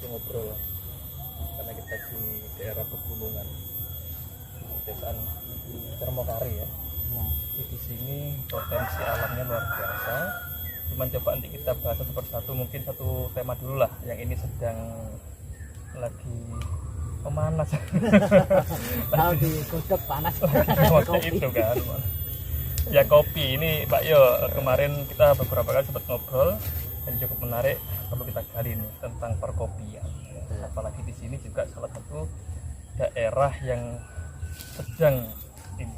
ngobrol karena kita di daerah pegunungan desaan Termokari ya. Di sini potensi alamnya luar biasa. Cuman coba nanti kita bahas satu persatu, mungkin satu tema dulu lah yang ini sedang lagi pemanas. Lagi kudep panas. Makanya itu kan. Ya kopi ini Pak Yo, kemarin kita beberapa kali sempat ngobrol dan cukup menarik perlu kita gali nih tentang perkopian. Apalagi di sini juga salah satu daerah yang sedang ini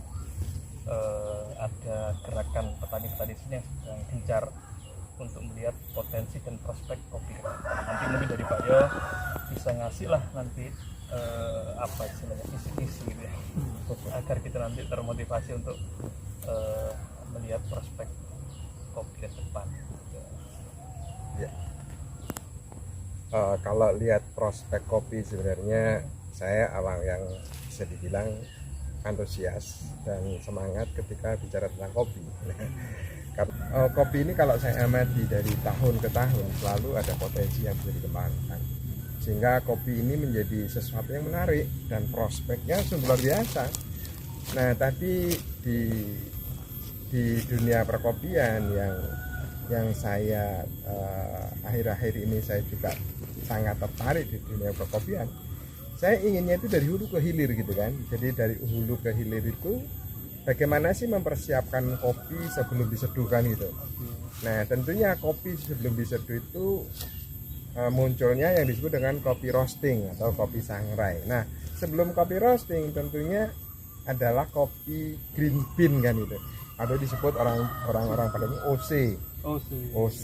ada gerakan petani-petani sini yang sedang gencar untuk melihat potensi dan prospek kopi. Nanti mungkin dari Pak Yo bisa ngasih lah nanti apa istilahnya isi-isi gitu ya, agar kita nanti termotivasi untuk melihat prospek kopi ke depan. Ya. Kalau lihat prospek kopi sebenarnya saya orang yang bisa dibilang antusias dan semangat ketika bicara tentang kopi. Kopi ini kalau saya amati dari tahun ke tahun selalu ada potensi yang bisa dikembangkan, sehingga kopi ini menjadi sesuatu yang menarik dan prospeknya sungguh luar biasa. Nah, tapi di dunia perkopian yang saya akhir-akhir ini saya juga sangat tertarik di dunia perkopian. Saya inginnya itu dari hulu ke hilir gitu kan. Jadi dari hulu ke hilir itu bagaimana sih mempersiapkan kopi sebelum diseduhkan gitu. Nah, tentunya kopi sebelum diseduh itu munculnya yang disebut dengan kopi roasting atau kopi sangrai. Nah, sebelum kopi roasting tentunya adalah kopi green bean kan itu, atau disebut orang-orang pada OC.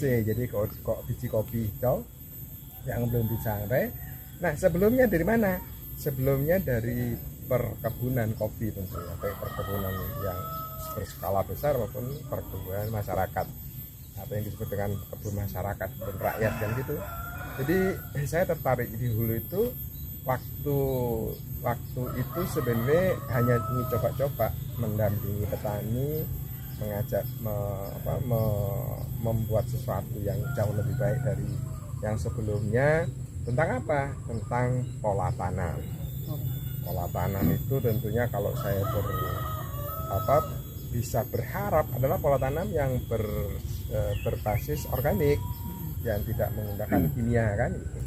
Jadi kok biji kopi hijau yang belum disangrai. Nah, sebelumnya dari mana? Sebelumnya dari perkebunan kopi tentunya, baik perkebunan yang berskala besar maupun perkebunan masyarakat atau yang disebut dengan kebun masyarakat, kebun rakyat kan gitu. Jadi saya tertarik di hulu itu waktu itu sebenarnya hanya coba-coba mendampingi petani, mengajak membuat sesuatu yang jauh lebih baik dari yang sebelumnya. Tentang apa? Tentang pola tanam. Pola tanam itu tentunya kalau saya bisa berharap adalah pola tanam yang berbasis organik, yang tidak menggunakan kimia kan gitu.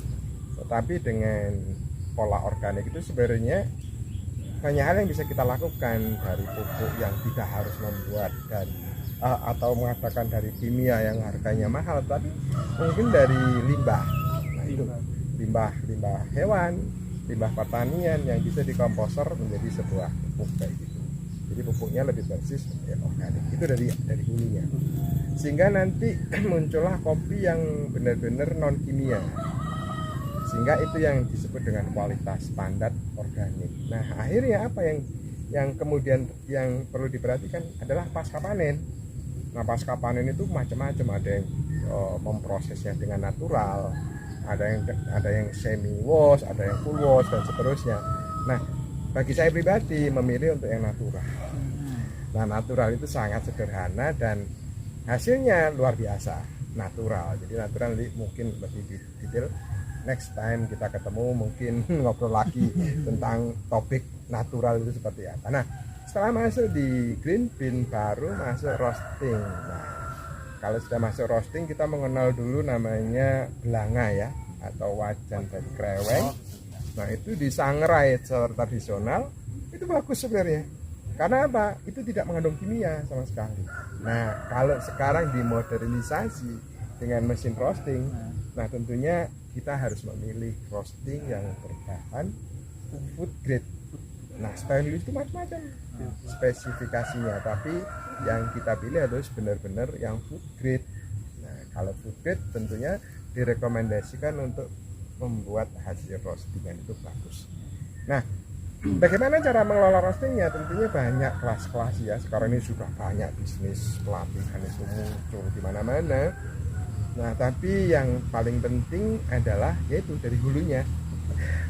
Tetapi dengan pola organik itu sebenarnya banyak hal yang bisa kita lakukan, dari pupuk yang tidak harus membuat dari atau mengatakan dari kimia yang harganya mahal, tapi mungkin dari limbah. Nah, itu limbah hewan, limbah pertanian yang bisa dikomposer menjadi sebuah pupuk kayak gitu. Jadi pupuknya lebih berbasis organik. Itu dari hulunya. Sehingga nanti muncullah kopi yang benar-benar non kimia. Sehingga itu yang disebut dengan kualitas standar organik. Nah, akhirnya apa yang kemudian yang perlu diperhatikan adalah pasca panen. Nah, pasca panen itu macam-macam, ada yang memprosesnya dengan natural, ada yang semi wash, ada yang full wash dan seterusnya. Nah, bagi saya pribadi memilih untuk yang natural. Nah, natural itu sangat sederhana dan hasilnya luar biasa, natural. Jadi natural mungkin lebih detail. Next time kita ketemu mungkin ngobrol lagi tentang topik natural itu seperti apa. Nah, setelah masuk di green bean baru masuk roasting. Nah, kalau sudah masuk roasting kita mengenal dulu namanya belanga ya, atau wajan dari kreweng. Nah, itu disangrai secara tradisional itu bagus sebenarnya. Karena apa? Itu tidak mengandung kimia sama sekali. Nah, kalau sekarang dimodernisasi dengan mesin roasting, nah tentunya kita harus memilih roasting yang berbahan food grade. Nah, style itu macam-macam spesifikasinya, tapi yang kita pilih harus benar-benar yang food grade. Nah, kalau food grade tentunya direkomendasikan untuk membuat hasil roastingan itu bagus. Nah, bagaimana cara mengelola roastingnya? Tentunya banyak kelas-kelas ya. Sekarang ini sudah banyak bisnis pelatihan itu muncul di mana-mana. Nah, tapi yang paling penting adalah yaitu dari hulunya.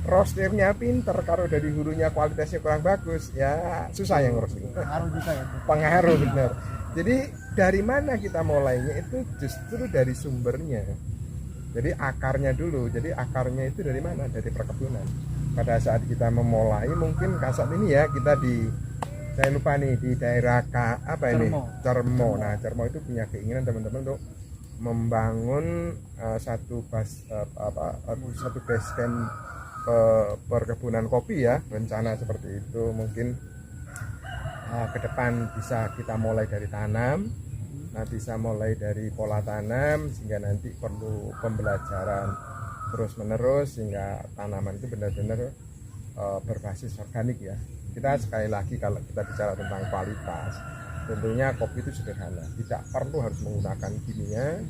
Roasternya pinter, kalau dari hulunya kualitasnya kurang bagus, ya susah yang roasting. Pengaruh juga ya. Pengaruh benar. Jadi dari mana kita mulainya itu justru dari sumbernya. Jadi akarnya dulu, jadi akarnya itu dari mana? Dari perkebunan. Pada saat kita memulai, mungkin kasat ini ya kita saya lupa nih di daerah Cermo. Nah, Cermo itu punya keinginan teman-teman untuk membangun satu base camp perkebunan kopi ya, rencana seperti itu. Mungkin ke depan bisa kita mulai dari tanam, nah bisa mulai dari pola tanam, sehingga nanti perlu pembelajaran terus menerus sehingga tanaman itu benar-benar berbasis organik ya. Kita sekali lagi kalau kita bicara tentang kualitas, tentunya kopi itu sederhana, tidak perlu harus menggunakan kimia,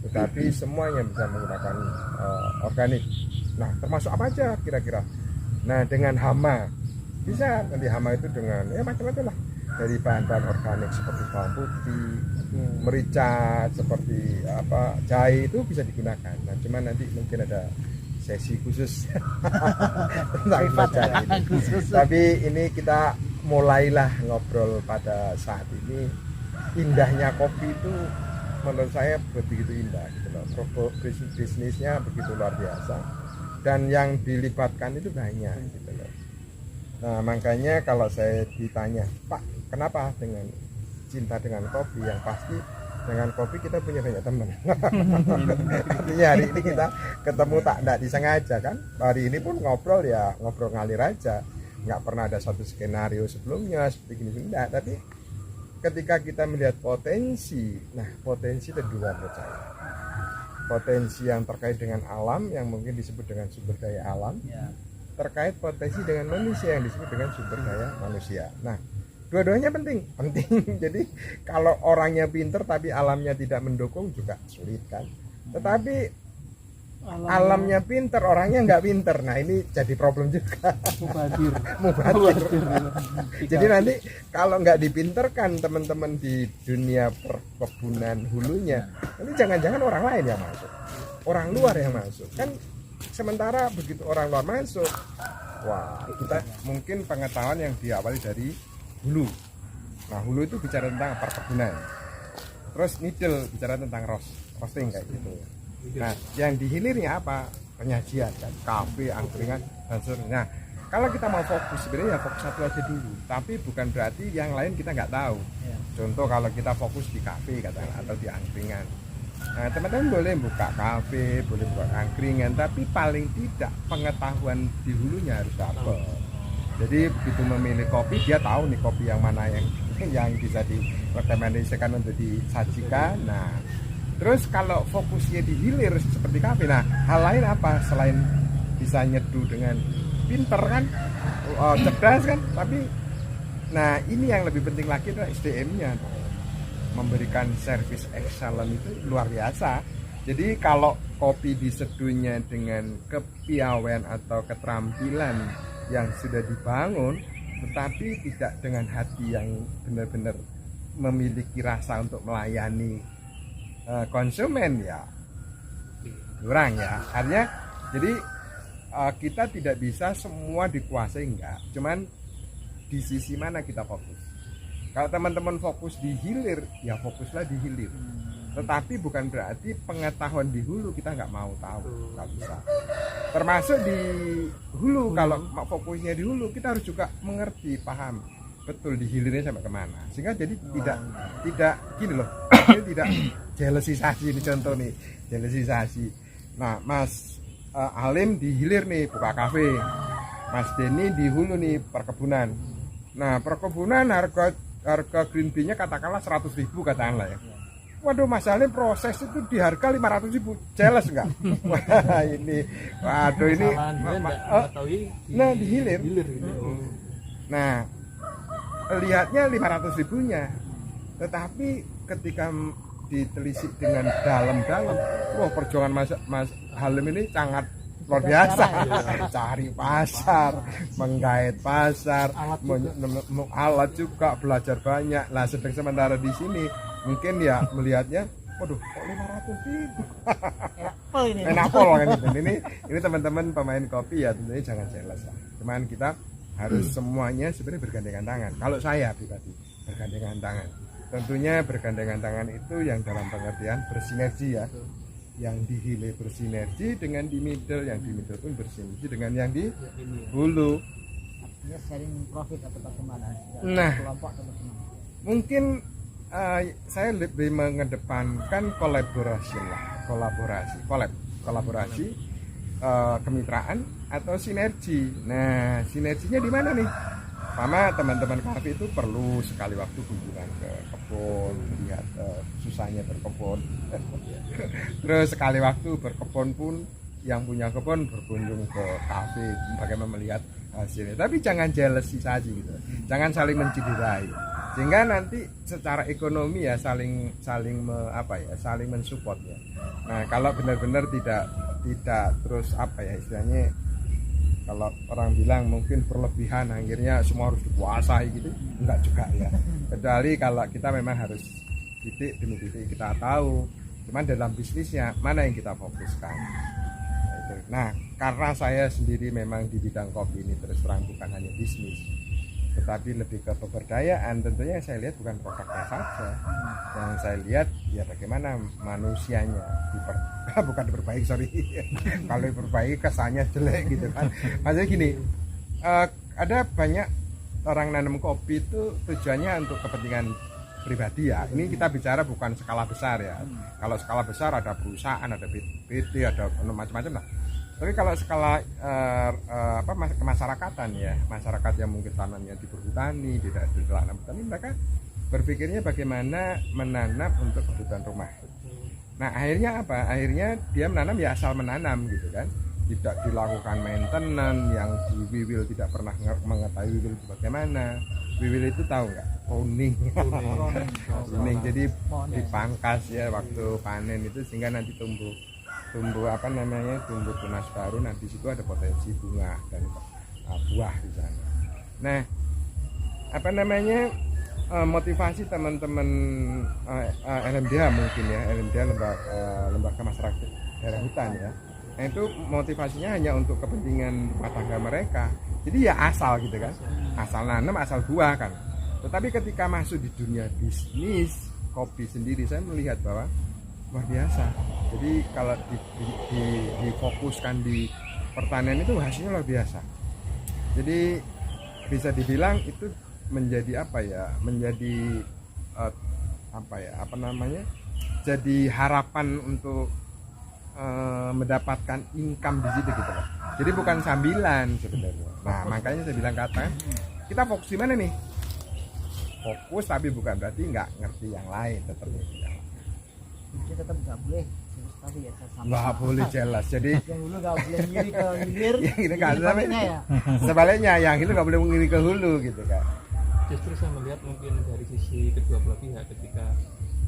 tetapi semuanya bisa menggunakan organik. Nah, termasuk apa aja kira-kira? Nah, dengan hama bisa, nanti hama itu dengan ya macam-macam lah, dari bahan-bahan organik seperti bawang putih, merica, seperti jahe itu bisa digunakan. Nah, cuman nanti mungkin ada sesi khusus tentang jahe ini. Tapi ini kita mulailah ngobrol pada saat ini. Indahnya kopi itu menurut saya begitu indah gitu loh. Bisnisnya begitu luar biasa dan yang dilibatkan itu banyak gitu loh. Nah, makanya kalau saya ditanya, Pak, kenapa dengan cinta dengan kopi? Yang pasti dengan kopi kita punya banyak teman. Artinya hari ini kita ketemu tidak disengaja kan. Hari ini pun ngobrol ya ngobrol ngalir aja, nggak pernah ada satu skenario sebelumnya seperti ini, enggak. Tapi ketika kita melihat potensi, nah potensi itu dua menurut saya. Potensi yang terkait dengan alam yang mungkin disebut dengan sumber daya alam, terkait potensi dengan manusia yang disebut dengan sumber daya manusia. Nah, dua-duanya penting. Jadi kalau orangnya pinter tapi alamnya tidak mendukung juga sulit kan. Tetapi alamnya pinter, orangnya nggak pinter. Nah, ini jadi problem juga. Mubadir. Jadi nanti kalau nggak dipinterkan teman-teman di dunia perkebunan hulunya, nanti jangan-jangan orang lain yang masuk, orang luar yang masuk kan. Sementara begitu orang luar masuk, wah, kita mungkin pengetahuan yang diawali dari hulu. Nah, hulu itu bicara tentang perkebunan. Terus middle bicara tentang roasting kayak gitu. Nah, yang di hilirnya apa? Penyajian kan, kafe, angkringan dan sebagainya. Nah, kalau kita mau fokus sebenarnya ya fokus satu aja dulu. Tapi bukan berarti yang lain kita nggak tahu. Contoh kalau kita fokus di kafe katakan atau di angkringan. Nah, teman-teman boleh buka kafe, boleh buka angkringan, tapi paling tidak pengetahuan di hulunya harus dapat. Jadi begitu memilih kopi, dia tahu nih kopi yang mana yang bisa direkomendasikan untuk disajikan. Nah, terus kalau fokusnya di hilir seperti kafe, nah hal lain apa selain bisa nyeduh dengan pinter kan, cerdas kan, tapi nah ini yang lebih penting lagi adalah SDM-nya. Memberikan service excellent itu luar biasa. Jadi kalau kopi diseduhnya dengan kepiawaian atau keterampilan yang sudah dibangun, tetapi tidak dengan hati yang benar-benar memiliki rasa untuk melayani konsumen, ya kurang ya. Artinya jadi kita tidak bisa semua dikuasai, enggak, cuman di sisi mana kita fokus. Kalau teman-teman fokus di hilir, ya fokuslah di hilir. Tetapi bukan berarti pengetahuan di hulu kita nggak mau tahu, nggak bisa. Termasuk di hulu, kalau fokusnya di hulu, kita harus juga mengerti, paham betul di hilirnya sampai kemana. Sehingga jadi tidak gini loh, tidak jealousisasi ini contoh nih, jealousisasi. Nah, Mas Alim di hilir nih buka kafe, Mas Denny di hulu nih perkebunan. Nah, perkebunan harga green bean-nya katakanlah 100.000 katakanlah ya. Waduh, Mas Alim proses itu di harga 500.000, jelas enggak? Wah, ini waduh ini nah di hilir. Nah, lihatnya 500.000-nya. Tetapi ketika ditelisik dengan dalam-dalam, wah perjuangan Mas Halim ini sangat luar biasa. Cari pasar, menggait pasar, alat juga, belajar banyak. Lah sedang sementara di sini mungkin ya melihatnya, waduh kok 500.000. Enak pol kan ini teman-teman pemain kopi ya tentunya jangan jelas lah. Cuman kita harus semuanya sebenarnya bergandengan tangan. Kalau saya pribadi bergandengan tangan. Tentunya bergandengan tangan itu yang dalam pengertian bersinergi ya. yang di hilir bersinergi dengan di middle, yang di middle pun bersinergi dengan yang di Ya, ini ya. hulu. Artinya sharing profit atau bagaimana? Nah. Kelompok atau bagaimana? Mungkin saya lebih mengedepankan collaboration lah, kolaborasi, kemitraan atau sinergi. Nah, sinerginya di mana nih? Sama teman-teman kafe itu perlu sekali waktu kunjungan ke kebun, lihat susahnya berkebun. Terus sekali waktu berkebun pun yang punya kebun berkunjung ke kafe bagaimana melihat hasilnya. Tapi jangan jealousy saja gitu. Jangan saling menciderai. Sehingga nanti secara ekonomi ya saling mensupport ya. Nah, kalau benar-benar tidak terus istilahnya, kalau orang bilang mungkin berlebihan akhirnya semua harus dikuasai gitu, enggak juga ya. Kecuali kalau kita memang harus titik demi titik kita tahu, cuman dalam bisnisnya mana yang kita fokuskan. Nah, karena saya sendiri memang di bidang kopi ini terus terang bukan hanya bisnis, tetapi lebih ke pemberdayaan. Tentunya yang saya lihat bukan produknya saja, yang saya lihat ya bagaimana manusianya bukan diperbaiki, kalau diperbaiki kesannya jelek gitu kan. Maksudnya gini, ada banyak orang nanam kopi itu tujuannya untuk kepentingan pribadi ya. Ini kita bicara bukan skala besar ya. Kalau skala besar ada perusahaan, ada PT, ada macam-macam lah. Tapi kalau skala kemasyarakatan ya, masyarakat yang mungkin tanamnya di perhutani, tidak di dalam petani, mereka berpikirnya bagaimana menanam untuk kebutuhan rumah. Nah, akhirnya apa? Akhirnya dia menanam ya asal menanam gitu kan. Tidak dilakukan maintenance, yang di wiwil tidak pernah mengetahui wiwil itu bagaimana. Wiwil itu tahu nggak? Pruning. Jadi dipangkas ya waktu panen itu sehingga nanti tumbuh tunas baru. Nanti situ ada potensi bunga dan buah di sana. Nah, motivasi teman-teman LMDH mungkin ya, LMDH lembaga masyarakat daerah hutan ya. Nah, itu motivasinya hanya untuk kepentingan rumah tangga mereka. Jadi ya asal gitu kan, asal nanam, asal buah kan. Tetapi ketika masuk di dunia bisnis kopi sendiri, saya melihat bahwa luar biasa. Jadi kalau difokuskan di pertanian itu hasilnya luar biasa. Jadi bisa dibilang itu menjadi jadi harapan untuk mendapatkan income di situ gitu loh. Jadi bukan sambilan sebenarnya. Nah, makanya saya bilang kita fokus di mana nih? Fokus tapi bukan berarti nggak ngerti yang lain, tetap ngerti yang lain. Kita tetap nggak boleh, tapi ya nggak boleh jelas. Jadi yang dulu nggak boleh ngiri ke hilir, yang itu nggak sebaliknya ya. Sebaliknya yang itu nggak boleh ngiri ke hulu gitu kan. Justru saya melihat mungkin dari sisi kedua belah pihak, ketika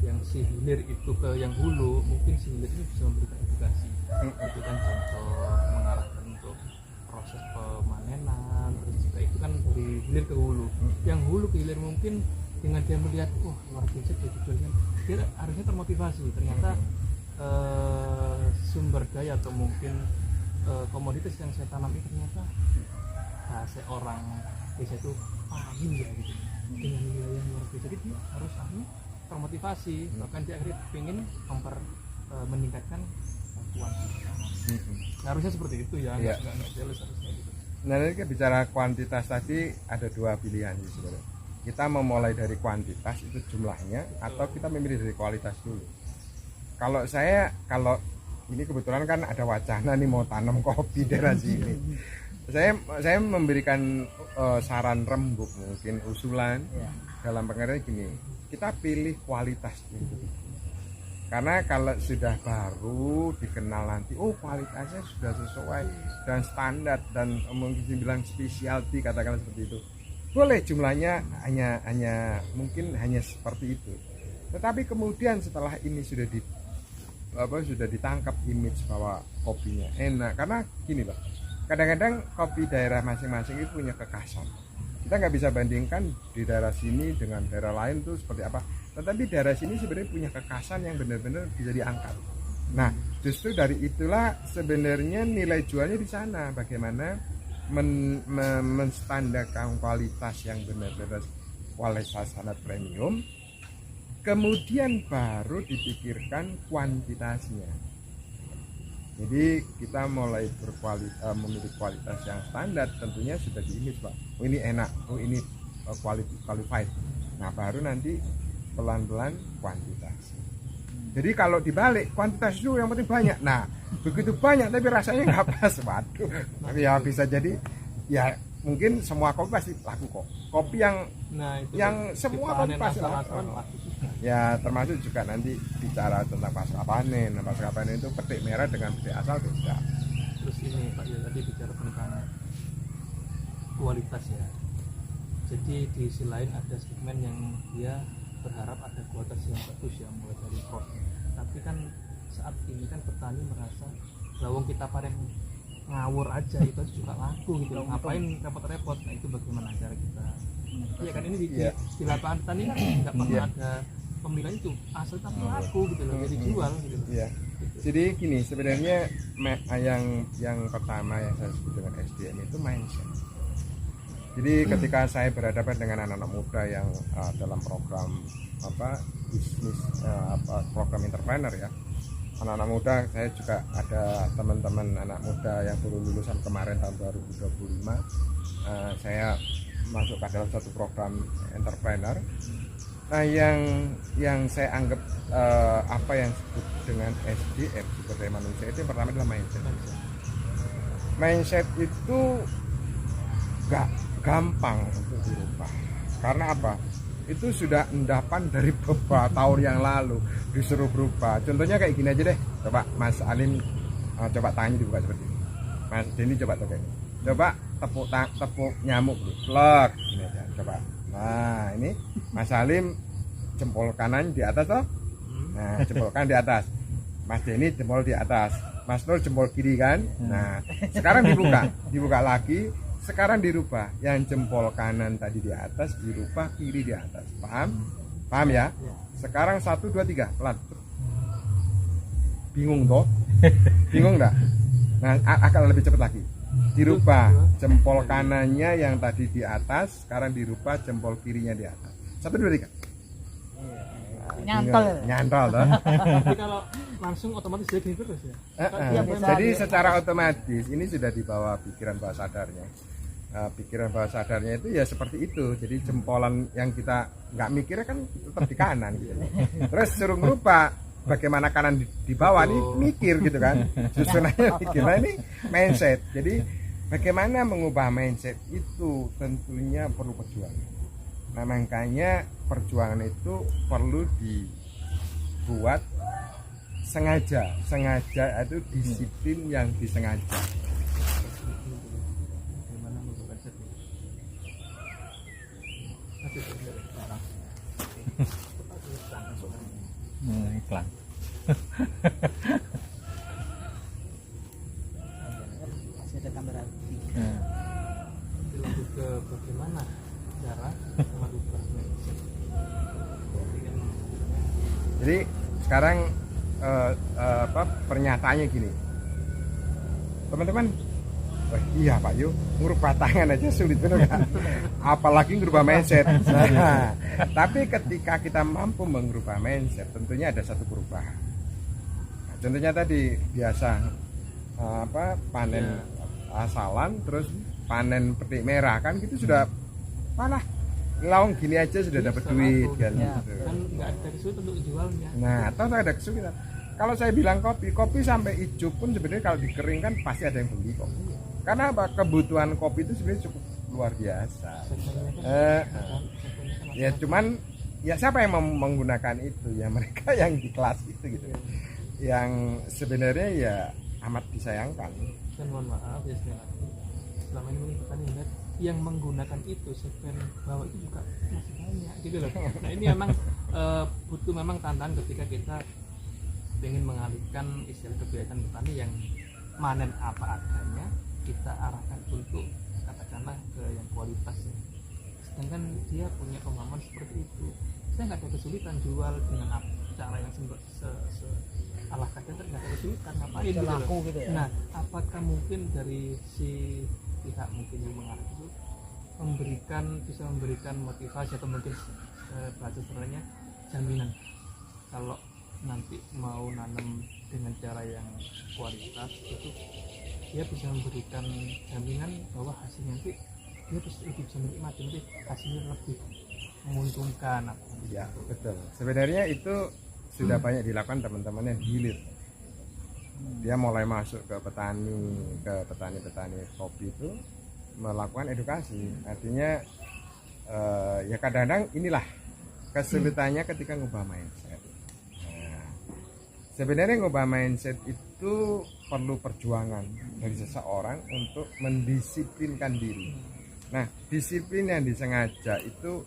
yang si hilir itu ke yang hulu, mungkin si hilir itu bisa memberikan edukasi, memberikan contoh, mengarahkan untuk proses pemanenan, terus juga itu kan dari hilir ke hulu. Yang hulu ke hilir mungkin dengan dia melihat, wah luar biasa dia jualnya, dia harusnya termotivasi. Ternyata sumber daya atau mungkin komoditas yang saya tanam ini ternyata seorang desa itu paham ya gitu, dengan nilai yang luar biasa. Jadi dia harus termotivasi, bahkan dia akhirnya ingin meningkatkan kuantitas. Harusnya seperti itu ya, nggak jelas harusnya gitu. Nah, ini bicara kuantitas tadi ada dua pilihan sih sebenarnya. Kita memulai dari kuantitas itu jumlahnya, atau kita memilih dari kualitas dulu. Kalau ini kebetulan kan ada wacana nih mau tanam kopi daerah sini. Saya memberikan saran rembuk, mungkin usulan dalam pengertian gini, kita pilih kualitas itu. Karena kalau sudah baru dikenal nanti, kualitasnya sudah sesuai dan standar dan mungkin dibilang specialty, katakanlah seperti itu. Boleh jumlahnya hanya mungkin hanya seperti itu. Tetapi kemudian setelah ini sudah ditangkap image bahwa kopinya enak, karena gini loh. Kadang-kadang kopi daerah masing-masing itu punya kekhasan. Kita nggak bisa bandingkan di daerah sini dengan daerah lain tuh seperti apa. Tetapi daerah sini sebenarnya punya kekhasan yang benar-benar bisa diangkat. Nah, justru dari itulah sebenarnya nilai jualnya di sana. Bagaimana menstandarkan kualitas yang benar-benar kualitas sangat premium. Kemudian baru dipikirkan kuantitasnya. Jadi kita mulai memiliki kualitas yang standar, tentunya sudah diimage Pak. Oh ini enak, oh ini qualified. Nah baru nanti pelan-pelan kuantitas. Jadi kalau dibalik kuantitas itu yang penting banyak. Nah begitu banyak tapi rasanya nggak pas, waduh. Tapi ya bisa jadi ya mungkin semua kopi pasti laku kok. Kopi yang semua kopi pasti laku. Ya termasuk juga nanti bicara tentang pasca panen. Nah, pasca panen itu petik merah dengan petik asal beda. Terus ini Pak ya tadi bicara tentang kualitas ya. Jadi di sisi lain ada segmen yang dia berharap ada kualitas yang bagus ya, mulai dari crop. Tapi kan saat ini kan petani merasa lawang kita panen ngawur aja itu juga laku gitu loh. Ngapain repot-repot? Nah itu bagaimana cara kita? Iya kan ini di lapangan petani kan nggak pernah ada pemilihan itu asal tapi laku gitu loh, jadi jual gitu loh. Iya. Jadi gini sebenarnya yang pertama yang saya sebut dengan SDM itu mindset. Jadi ketika saya berhadapan dengan anak-anak muda yang dalam program bisnis program entrepreneur ya, anak-anak muda, saya juga ada teman-teman anak muda yang baru lulusan kemarin tahun 2025, saya masuk ke dalam satu program entrepreneur. Nah yang saya anggap apa yang disebut dengan SDM, sumber daya manusia, itu yang pertama adalah mindset. Mindset itu gak gampang untuk dirubah. Karena apa? Itu sudah endapan dari beberapa tahun yang lalu disuruh berubah. Contohnya kayak gini aja deh. Coba Mas Alim coba tangannya dibuka seperti ini. Mas Denny coba tepuk. Coba tepuk nyamuk dulu. Plek gini aja. Coba. Nah, ini Mas Alim jempol kanan di atas toh. Nah, jempol kanan di atas. Mas Denny jempol di atas. Mas Nur jempol kiri kan. Nah, sekarang dibuka lagi. Sekarang dirubah, yang jempol kanan tadi di atas dirubah kiri di atas, paham ya? Sekarang 1, 2, 3 pelan. Bingung toh? Bingung enggak? Nah akan lebih cepat lagi, dirubah jempol kanannya yang tadi di atas sekarang dirubah jempol kirinya di atas. 1, 2, 3 nyantol toh? Tapi kalau langsung otomatis jadi terus ya. Jadi secara otomatis ini sudah dibawa pikiran bawah sadarnya. Pikiran bawah sadarnya itu ya seperti itu. Jadi jempolan yang kita nggak mikirnya kan tetap di kanan gitu. Terus suruh ngerubah bagaimana kanan di bawah nih mikir gitu kan. Susunannya mikir. Nah ini mindset. Jadi bagaimana mengubah mindset itu tentunya perlu perjuangan. Nah makanya perjuangan itu perlu dibuat sengaja itu disiplin yang disengaja. Iklan. Masih ada kamera. Lanjut ke bagaimana cara merubah mindset. Jadi sekarang pernyataannya gini, teman-teman. Oh, iya Pak Yu, ngubah tangan aja sulit bener kan? Apalagi ngubah mindset. Nah, tapi ketika kita mampu mengubah mindset, tentunya ada satu perubahan. Nah, contohnya tadi biasa panen asalan, terus panen petik merah kan, gitu sudah panah. Lawang gini aja sudah dapat duit kan? Kan nggak ada kesulitan untuk jualnya. Nah, atau ada kesulitan. Kalau saya bilang kopi sampai hijau pun sebenarnya kalau dikeringkan pasti ada yang beli kok. Karena apa? Kebutuhan kopi itu sebenarnya cukup luar biasa. Ya cuman ya siapa yang menggunakan itu? Ya mereka yang di kelas itu gitu. Yang sebenarnya ya amat disayangkan. Dan mohon maaf ya selama ini kita lihat yang menggunakan itu segmen bawah itu juga masih banyak gitu loh. Nah ini memang butuh memang tantangan ketika kita ingin mengalihkan istilah kebiasaan petani yang manen apa adanya kita arahkan untuk katakanlah ke yang kualitas ya. Sedangkan dia punya pemahaman seperti itu, saya nggak ada kesulitan jual dengan cara yang ala kadang nggak ada kesulitan ngapain gitu loh. Gitu ya? Nah apakah mungkin dari si pihak mungkin yang mengarah itu bisa memberikan motivasi atau mungkin bahasa sebenarnya jaminan kalau nanti mau nanam dengan cara yang kualitas itu dia bisa memberikan jaminan bahwa hasilnya nanti dia lebih bisa menikmati, nanti hasilnya lebih menguntungkan. Ya betul, sebenarnya itu sudah banyak dilakukan teman-teman yang hilir. Dia mulai masuk ke petani kopi itu melakukan edukasi. Artinya ya kadang-kadang inilah kesulitannya ketika ngubah mindset. Nah, sebenarnya ngubah mindset itu perlu perjuangan dari seseorang untuk mendisiplinkan diri. Nah, disiplin yang disengaja itu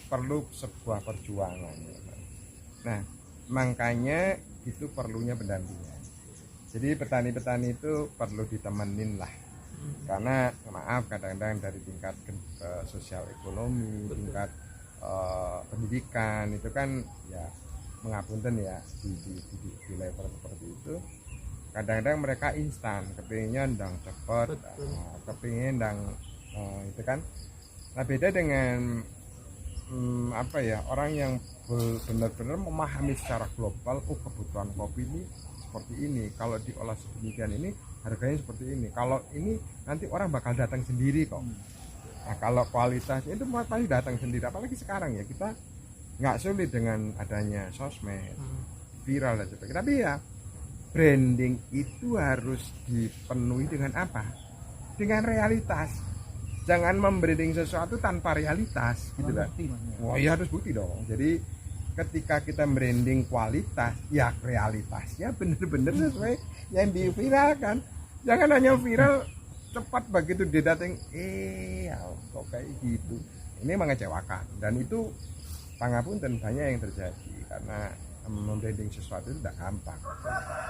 perlu sebuah perjuangan. Nah, makanya itu perlunya pendampingan. Jadi petani-petani itu perlu ditemenin lah, karena maaf kadang-kadang dari tingkat sosial ekonomi, tingkat pendidikan itu kan ya mengapunten ya di level seperti itu. Kadang-kadang mereka instan, kepinginnya ndang cepet, kepingin ndang itu kan. Nah beda dengan orang yang benar-benar memahami secara global, kebutuhan kopi ini seperti ini, kalau diolah sedemikian ini harganya seperti ini, kalau ini nanti orang bakal datang sendiri kok. Nah kalau kualitasnya itu pasti datang sendiri, apalagi sekarang ya kita nggak sulit dengan adanya sosmed, viral dan sebagainya. Tapi ya branding itu harus dipenuhi dengan apa? Dengan realitas. Jangan membranding sesuatu tanpa realitas gitu lah. Wah ya harus bukti dong. Jadi ketika kita branding kualitas, ya realitasnya benar-benar sesuai yang diviralkan. Jangan hanya viral cepat begitu didating, kok kayak gitu. Ini mengecewakan dan itu pangapunten banyak yang terjadi karena membranding sesuatu itu tidak gampang.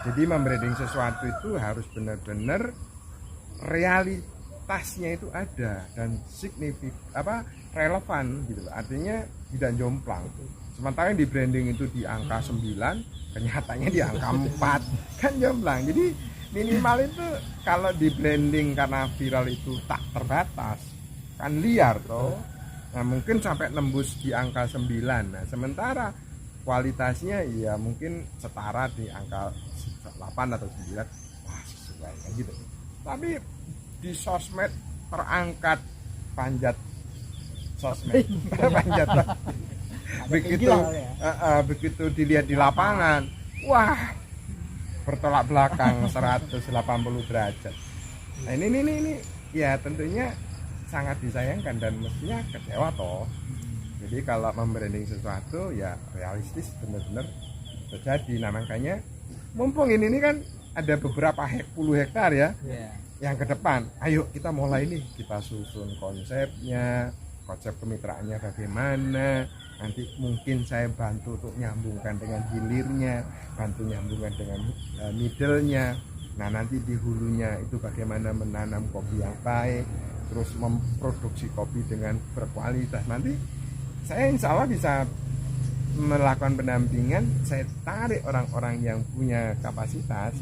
Jadi membranding sesuatu itu harus benar-benar realitasnya itu ada dan relevan gitu loh. Artinya tidak jomplang. Sementara yang di branding itu di angka 9, kenyataannya di angka 4 kan jomplang. Jadi minimal itu kalau di branding karena viral itu tak terbatas kan liar toh. Nah mungkin sampai nembus di angka 9. Nah sementara kualitasnya ya mungkin setara di angka 8 atau 9. Wah sesuai kan gitu. Tapi di sosmed terangkat panjat sosmed panjat begitu dilihat di lapangan, wah bertolak belakang 180 derajat. Nah ini ya tentunya sangat disayangkan dan mestinya kecewa toh. Jadi kalau membranding sesuatu ya realistis benar-benar terjadi. Nah makanya mumpung ini kan ada beberapa puluh hektar ya yang ke depan, ayo kita mulai nih, kita susun konsepnya, konsep kemitraannya bagaimana. Nanti mungkin saya bantu untuk nyambungkan dengan hilirnya, bantu nyambungkan dengan middle-nya. Nah nanti di hulunya itu bagaimana menanam kopi yang baik, terus memproduksi kopi dengan berkualitas. Nanti saya insya Allah bisa melakukan pendampingan, saya tarik orang-orang yang punya kapasitas,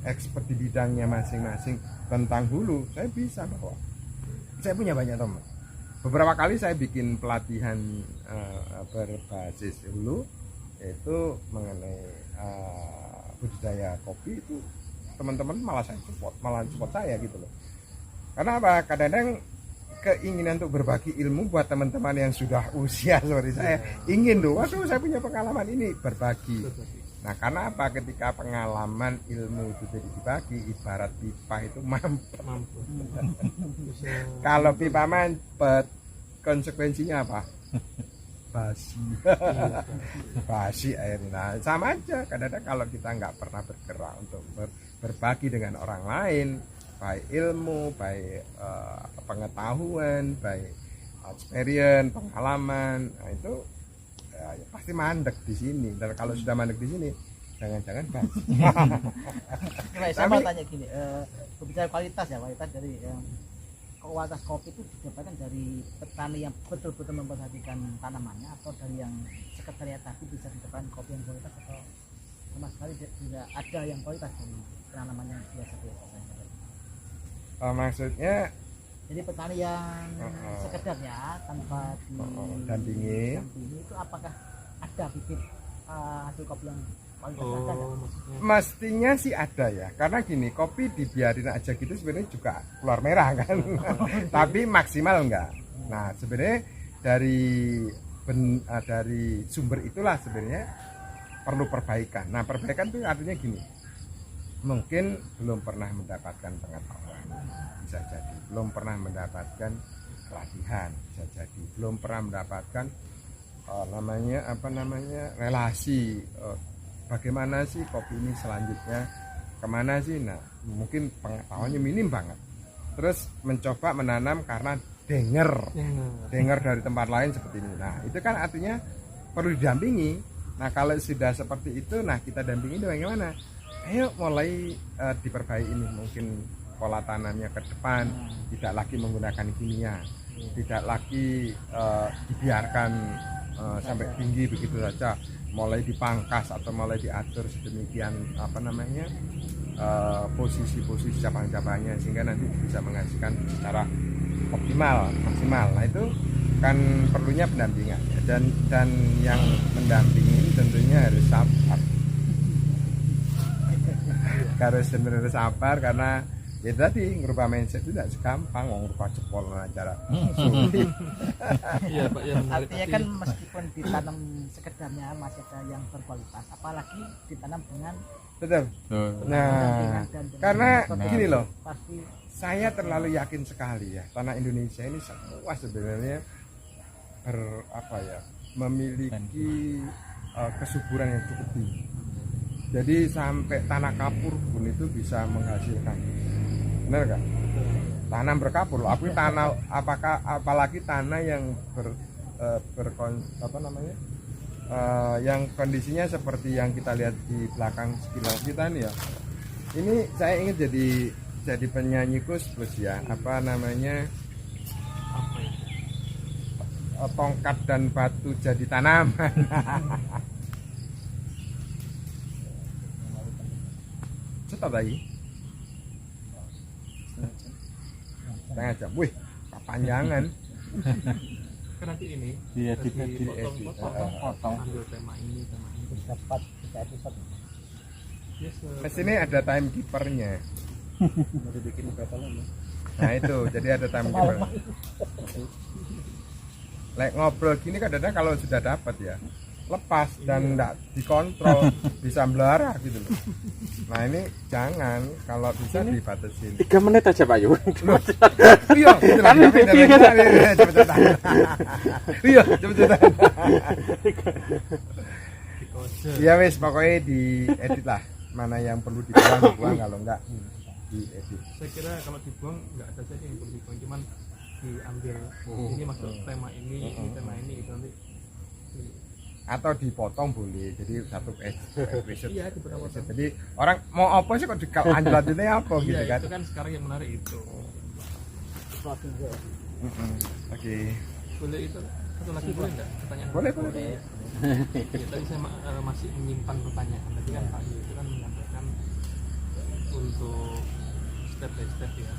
expert di bidangnya masing-masing tentang hulu. Saya bisa bawa, saya punya banyak teman. Beberapa kali saya bikin pelatihan berbasis hulu, yaitu mengenai budidaya kopi. Itu teman-teman malah support saya gitu loh. Karena apa? Kadang-kadang keinginan untuk berbagi ilmu buat teman-teman yang sudah usia seperti saya, ingin loh, waduh saya punya pengalaman ini, berbagi. Nah karena apa? Ketika pengalaman ilmu itu jadi dibagi, ibarat pipa itu mampet. Kalau pipa mampet, konsekuensinya apa? Basi airnya. Nah, sama aja. Kadang-kadang kalau kita nggak pernah bergerak untuk berbagi dengan orang lain, baik ilmu, baik pengetahuan, baik experience, pengalaman, nah itu ya pasti mandek di sini. Dan kalau sudah mandek di sini, jangan-jangan basi. Saya mau tanya gini, berbicara kualitas ya, kualitas dari kualitas kopi itu didapatkan dari petani yang betul-betul memperhatikan tanamannya, atau dari yang sekedar ya tapi bisa didapatkan kopi yang kualitas, atau sama sekali tidak ada yang kualitas dari tanaman yang biasa-biasa saja. Maksudnya jadi petani yang sekedar ya tanpa dampingi itu apakah ada bibit hasil kopi yang kualitas ada nggak? maksudnya Mestinya sih ada ya, karena gini, kopi dibiarin aja gitu sebenarnya juga keluar merah kan, tapi maksimal enggak. Nah sebenarnya dari sumber itulah sebenarnya perlu perbaikan. Nah perbaikan itu artinya gini, mungkin belum pernah mendapatkan pengetahuan, bisa jadi belum pernah mendapatkan pelatihan, bisa jadi belum pernah mendapatkan relasi, bagaimana sih kopi ini selanjutnya kemana sih. Nah mungkin pengetahuannya minim banget, terus mencoba menanam karena dengar dari tempat lain seperti ini. Nah itu kan artinya perlu didampingi. Nah kalau sudah seperti itu, nah kita dampingi itu bagaimana, ayo mulai diperbaiki ini, mungkin pola tanamnya ke depan tidak lagi menggunakan kimia, tidak lagi dibiarkan sampai tinggi begitu saja, mulai dipangkas atau mulai diatur sedemikian posisi-posisi cabang-cabangnya sehingga nanti bisa menghasilkan secara optimal maksimal. Nah itu kan perlunya pendampingan ya. Dan yang mendampingi tentunya harus sabar, harus benar-benar sabar, karena ya tadi ngubah mindset itu tidak segampang, ngubah jempol acara sulit. iya Pak, yang menarik Artinya tadi kan meskipun ditanam sekedarnya masih ada yang berkualitas, apalagi ditanam dengan Betul. Nah pendampingan dan dengan karena metode gini loh, pasti saya terlalu yakin sekali ya, tanah Indonesia ini semua sebenarnya memiliki kesuburan yang cukup tinggi. Jadi sampai tanah kapur pun itu bisa menghasilkan. Benar nggak? Tanam berkapur loh. Apalagi tanah yang yang kondisinya seperti yang kita lihat di belakang sekilas kita nih ya. Ini saya ingin jadi penyanyi plus ya, tongkat dan batu jadi tanaman. Cepat lagi setengah jam, wih kepanjangan. kan nanti ini Diedit. potong ambil tema ini dapat 3 episode. yes, Di sini ada timekeepernya. Mau dibikin battle ya. Nah itu, jadi ada timekeeper. Ngobrol gini kadang-kadang kalau sudah dapat ya lepas dan enggak dikontrol, bisa melara gitu loh. Nah ini jangan, kalau bisa dibatasin. 3 menit aja Pak Yu. Iya, gitu lah. Cepet-cepetan. Iya, cepet-cepetan. Ya wes, pokoknya diedit lah. Mana yang perlu dibuang, kalau enggak diedit. saya kira kalau dibuang nggak ada saja yang perlu dibuang, cuman diambil ini masuk tema ini tema ini gitu nanti Atau dipotong boleh, jadi satu episode. iya dipotong-potong. Jadi orang mau apa sih kok lanjutannya apa gitu iya kan? itu kan sekarang yang menarik itu. Oke. Boleh itu satu lagi boleh nggak pertanyaan? Boleh. Ya, tadi saya masih menyimpan pertanyaan. Tadi kan Pak Yu itu kan menyampaikan untuk step by step ya,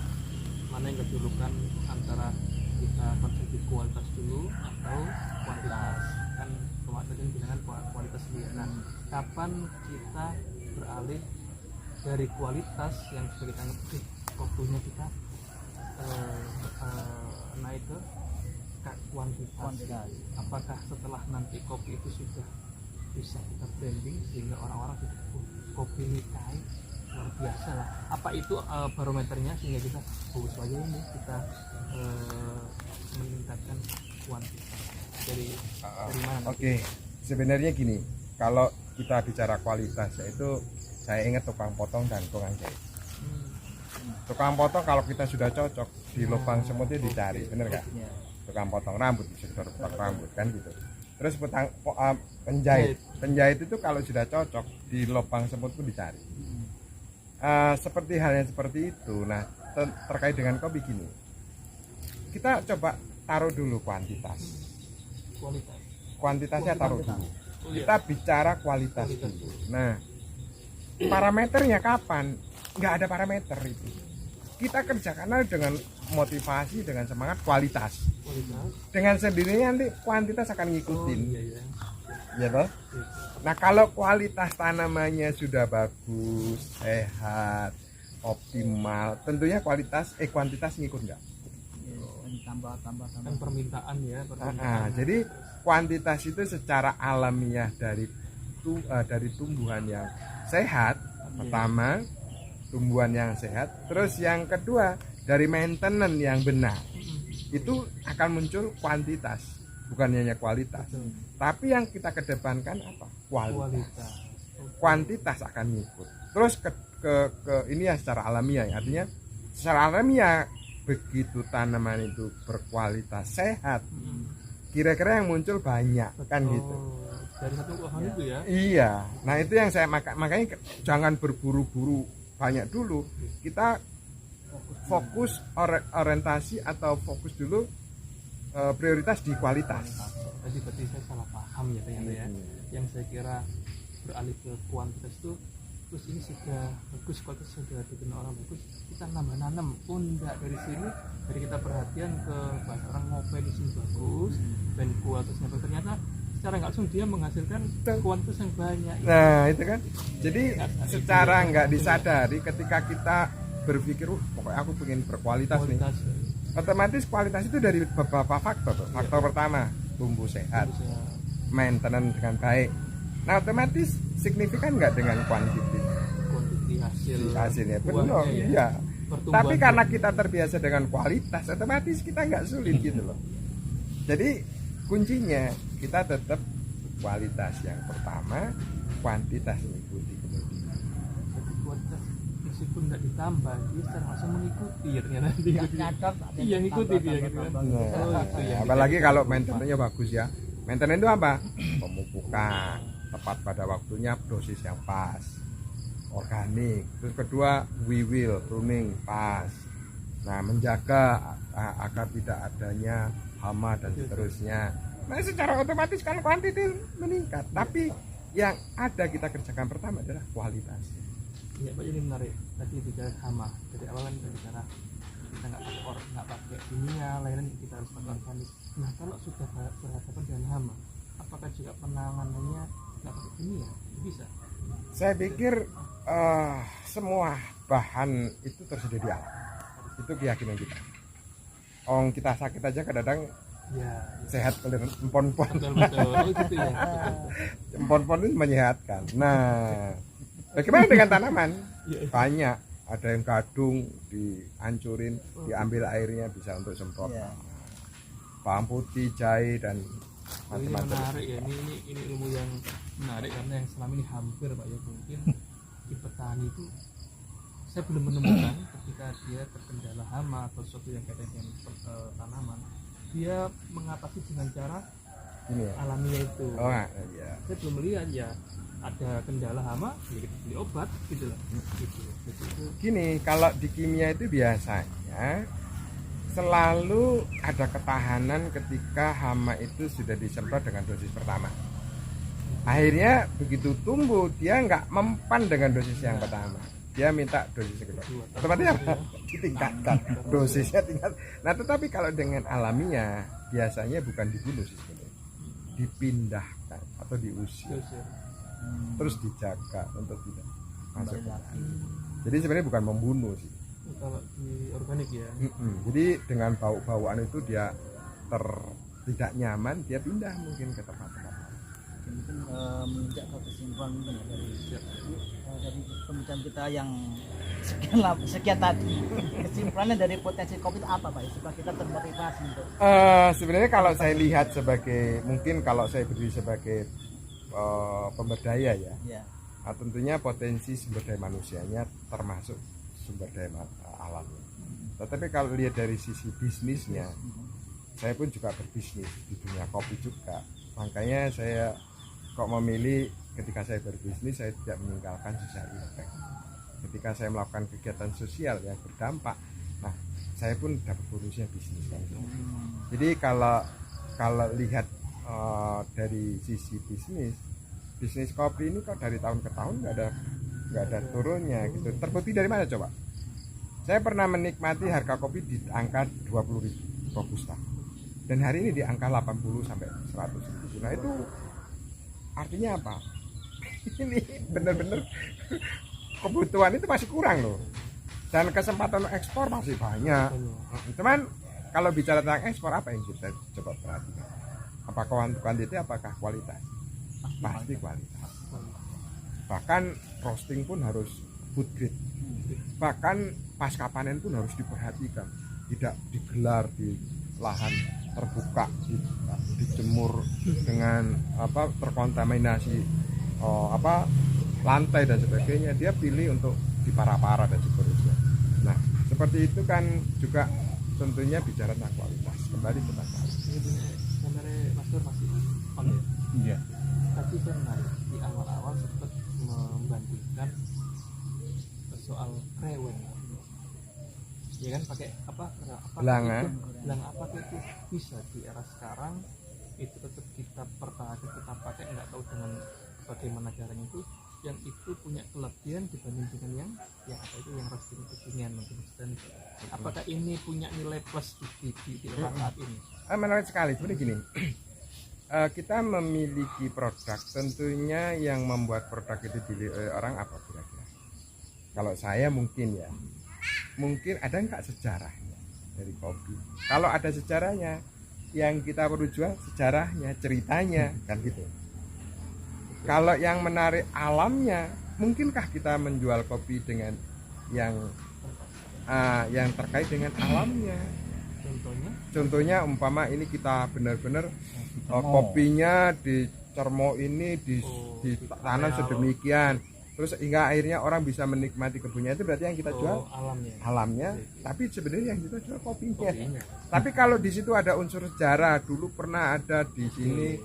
mana yang kedulukan antara kita konsumsi kualitas dulu atau kuantitas. Kan kemarin bilang kualitas dulu ya. Nah, kapan kita beralih dari kualitas yang sudah kita anggap waktunya kita naik ke kuantitas. Apakah setelah nanti kopi itu sudah bisa kita branding sehingga orang-orang sudah kopi ini kain luar biasa lah. Apa itu barometernya sehingga kita sebagai ini kita meningkatkan kuantitas dari mana? Oke. Sebenarnya gini, kalau kita bicara kualitas yaitu saya ingat tukang potong dan tukang jahit. Tukang potong kalau kita sudah cocok di lubang semutnya dicari, bener nggak? Tukang potong rambut di sektor potong rambut kan gitu. Terus penjahit itu kalau sudah cocok di lubang semut pun dicari. Seperti halnya seperti itu. Nah terkait dengan kopi gini, kita coba taruh dulu kuantitasnya taruh dulu. Kita bicara kualitas dulu. Nah parameternya kapan? Nggak ada parameter itu. Kita kerjakanlah dengan motivasi, dengan semangat kualitas. Dengan sendirinya nanti kuantitas akan ngikutin. ya toh. Nah kalau kualitas tanamannya sudah bagus, sehat, optimal, tentunya kuantitas ngikut nggak? tambah Kan permintaan ya, Jadi kuantitas itu secara alamiah dari tumbuhan yang sehat, pertama tumbuhan yang sehat, terus yang kedua dari maintenance yang benar, itu akan muncul kuantitas, bukan hanya kualitas. Tapi yang kita kedepankan apa? Kualitas. Kuantitas akan ngikut. Terus ke ini ya secara alamiah, artinya secara alamiah begitu tanaman itu berkualitas sehat, kira-kira yang muncul banyak. Betul. Kan gitu. Dari satu pohon itu ya. Iya. Nah itu yang saya makanya jangan berburu-buru banyak dulu. Kita fokus orientasi atau fokus dulu prioritas di kualitas. Tadi berarti saya salah paham ya ternyata ya. Yang saya kira beralih ke kuantitas itu, terus ini sudah bagus, kualitas sudah dikenal orang bagus, kita nambah nanam. Oh enggak, dari sini dari kita perhatian ke bahasa orang ngopi di sini bagus dan kualitasnya bagus, ternyata secara nggak langsung dia menghasilkan kuantitas yang banyak. Nah itu kan, jadi secara nggak disadari ketika kita berpikir, pokoknya aku pengen berkualitas nih, otomatis kualitas itu dari beberapa faktor. Faktor pertama, tumbuh sehat, maintenance dengan baik. Nah otomatis signifikan nggak dengan kuantiti hasilnya? Benar, iya. Tapi karena kita terbiasa dengan kualitas, otomatis kita nggak sulit gitu loh. Jadi kuncinya kita tetap kualitas yang pertama, kuantitas mengikuti kemudian. Jadi kualitas meskipun nggak ditambah, dia secara langsung mengikuti ternyata. Iya ngikuti dia gitu kan. Apalagi kalau maintenance-nya bagus ya. Maintenance itu apa? Pemupukan tepat pada waktunya, dosis yang pas, organik. Terus kedua, pruning pas. Nah, menjaga agar tidak adanya hama dan seterusnya. Nah, secara otomatis kan kuantitas meningkat. Tapi yang ada kita kerjakan pertama adalah kualitas. Iya, Pak, ini menarik. Tadi bicara hama. Dari awal kan kita bicara kita nggak pakai kimia, lain kita harus pakai organik. Nah, kalau sudah berhadapan dengan hama, apakah juga penanganannya nggak pakai kimia? Bisa. Saya pikir semua bahan itu tersedia di alam. Itu keyakinan kita. Kita sakit aja kadang-kadang ya, sehat kalau empon-empon. Betul. Oh, gitu ya. Empon-empon itu menyehatkan. Nah, bagaimana dengan tanaman? Banyak. Ada yang gadung dihancurin, diambil airnya bisa untuk semprot. Bawang putih, jahe dan macam-macam. Menarik ya. Ini ilmu yang menarik karena yang selama ini hampir Pak ya mungkin di petani itu saya belum menemukan ketika dia terkendala hama atau sesuatu yang kaitan dengan tanaman, dia mengatasi dengan cara ini ya? alamiah itu. Iya. Saya belum melihat ya ada kendala hama, ya kita beli obat gitu lah. Gitu. Gini, kalau di kimia itu biasanya selalu ada ketahanan ketika hama itu sudah disemprot dengan dosis pertama. Akhirnya begitu tumbuh dia nggak mempan dengan dosis yang pertama, dia minta dosis kedua. Otomatis apa? Ditingkatkan dosisnya tingkat. Nah tetapi kalau dengan alamiah biasanya bukan dibunuh sih sebenarnya, dipindahkan atau diusir, terus dijaga untuk tidak masuk. Jadi sebenarnya bukan membunuh sih. Kalau di organik ya. Jadi dengan bau-bauan itu dia tidak nyaman, dia pindah mungkin ke tempat-tempat. Mungkin menginjak ke kesimpulan mungkin ya dari pembicaraan kita yang sekian tadi. Kesimpulannya dari potensi kopi itu apa Pak? Supaya kita termotivasi untuk. Sebenarnya kalau saya lihat mungkin kalau saya berdiri sebagai pemberdaya ya. Tentunya potensi sumber daya manusianya termasuk sumber daya alam. Tetapi kalau lihat dari sisi bisnisnya, saya pun juga berbisnis di dunia kopi juga. Makanya saya kok memilih ketika saya berbisnis saya tidak meninggalkan social impact. Ketika saya melakukan kegiatan sosial yang berdampak, nah saya pun dapat bonusnya bisnis. Jadi kalau lihat dari sisi bisnis kopi ini kok dari tahun ke tahun nggak ada turunnya gitu. Terbukti dari mana coba? Saya pernah menikmati harga kopi di angka 20.000 robusta dan hari ini di angka 80 sampai 100.000. Nah itu artinya apa? Ini benar-benar kebutuhan itu masih kurang loh, dan kesempatan ekspor masih banyak. Cuman kalau bicara tentang ekspor, apa yang kita coba perhatikan? Apakah kuantitas, apakah kualitas? Pasti kualitas. Bahkan roasting pun harus food grade. Bahkan pasca panen pun harus diperhatikan, tidak digelar di lahan terbuka, dijemur dengan terkontaminasi lantai dan sebagainya. Dia pilih untuk dipara-para dan seterusnya. Nah, seperti itu kan juga tentunya bicara tentang kualitas. Kembali ke masalah. Sebenarnya Mas Nur masih on ya? Iya. Tadi saya menarik di awal-awal sempat membandingkan soal kreweng. Ya kan pakai apa Belanga. Belanga apa itu bisa di era sekarang itu tetap kita pertahankan, kita pakai, nggak tahu dengan bagaimana caranya itu, yang itu punya kelebihan dibanding dengan yang apa itu yang roasting-roastingan mungkin. Dan apakah ini punya nilai plus di era saat ini? Menarik sekali. Seperti gini, kita memiliki produk, tentunya yang membuat produk itu dibeli oleh orang apa kira-kira? Kalau saya mungkin ada nggak sejarahnya dari kopi? Kalau ada sejarahnya, yang kita perlu jual sejarahnya, ceritanya, kan gitu. Kalau yang menarik alamnya, mungkinkah kita menjual kopi dengan yang terkait dengan alamnya? Contohnya umpama ini kita benar-benar kopinya di cermo ini ditanam sedemikian, terus hingga akhirnya orang bisa menikmati kebunnya, itu berarti yang kita jual alamnya. Tapi sebenarnya yang kita jual kopinya. Tapi kalau di situ ada unsur sejarah, dulu pernah ada di sini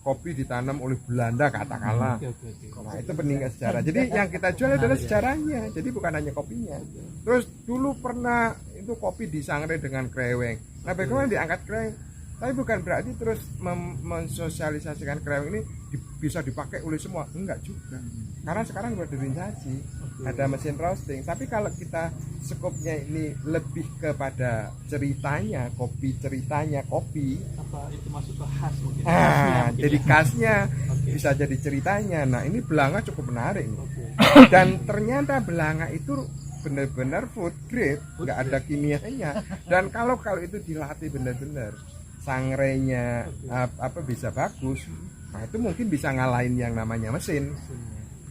kopi ditanam oleh Belanda katakanlah. Nah, itu peninggalan sejarah. Jadi yang kita jual adalah sejarahnya. Jadi bukan hanya kopinya. Terus dulu pernah itu kopi disangrai dengan kreweng. Nah, bagaimana diangkat kreweng? Tapi bukan berarti terus mensosialisasikan kreweng ini bisa dipakai oleh semua. Enggak juga. Karena sekarang modernisasi, ada mesin roasting. Tapi kalau kita skopnya ini lebih kepada ceritanya kopi, apa itu masuk ke khas mungkin? Jadi khasnya bisa jadi ceritanya. Nah, ini Belanga cukup menarik nih. Dan ternyata Belanga itu benar-benar food grade, nggak ada kimianya. Dan kalau itu dilatih benar-benar, sangrainya bisa bagus, nah itu mungkin bisa ngalahin yang namanya mesin.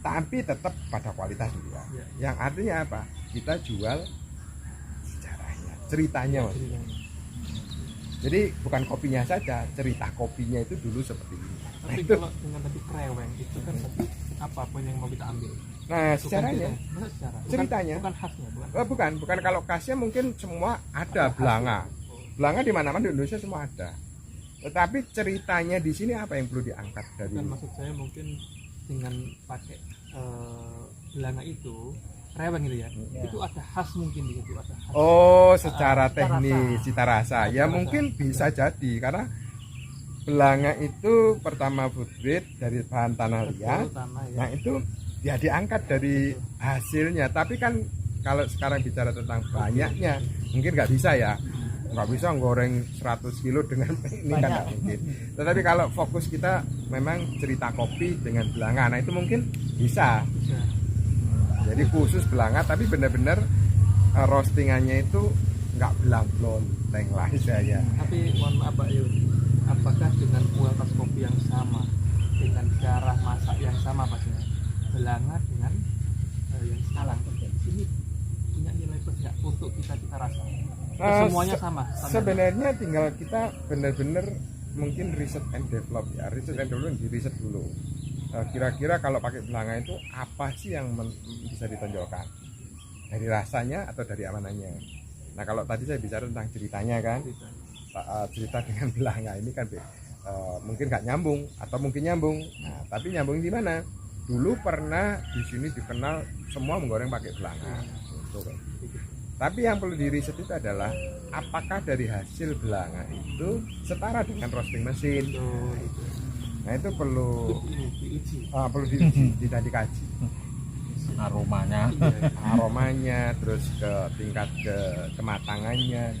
Tapi tetap pada kualitas juga. Yang artinya apa? Kita jual sejarahnya, ceritanya. Jadi bukan kopinya saja, cerita kopinya itu dulu seperti ini. Tapi kalau dengan tadi kreweng itu kan tadi apapun yang mau kita ambil. Nah, sejarahnya, ceritanya. Bukan khasnya, bukan. Kalau khasnya mungkin semua ada Belanga. Belanga di mana-mana di Indonesia semua ada. Tetapi ceritanya di sini apa yang perlu diangkat dari? Bukan, maksud saya mungkin dengan pakai Belanga itu kreweng gitu ya. Itu ada khas mungkin di situ, ada khas. Oh, secara teknis, cita rasa. Ya mungkin bisa jadi karena Belanga itu pertama food grade dari bahan tanah liat. Nah, itu ya diangkat dari hasilnya. Tapi kan kalau sekarang bicara tentang banyaknya, mungkin nggak bisa ya. Nggak bisa goreng 100 kilo dengan ini kan nggak mungkin. Tetapi kalau fokus kita memang cerita kopi dengan Belanga, nah itu mungkin bisa. Jadi khusus Belanga, tapi benar-benar roastingannya itu nggak belang-blon lah saya. Tapi mohon maaf Pak Yun, apakah dengan kualitas kopi yang sama, dengan cara masak yang sama pastinya, Belanga dengan yang sekarang ini punya nilai plus nggak untuk kita rasa? Semuanya sama. Sebenarnya tinggal kita benar-benar mungkin riset and develop ya, di riset dulu. Kira-kira kalau pakai Belanga itu apa sih yang bisa ditonjolkan dari rasanya atau dari amanannya. Nah, kalau tadi saya bicara tentang ceritanya kan, cerita dengan Belanga ini kan mungkin nggak nyambung atau mungkin nyambung. Nah, tapi nyambung di mana? Dulu pernah di sini dikenal semua menggoreng pakai Belanga. Tapi yang perlu diriset itu adalah apakah dari hasil Belanga itu setara dengan roasting mesin. Nah, itu perlu diuji, tidak dikaji. Aromanya, terus ke tingkat kematangannya.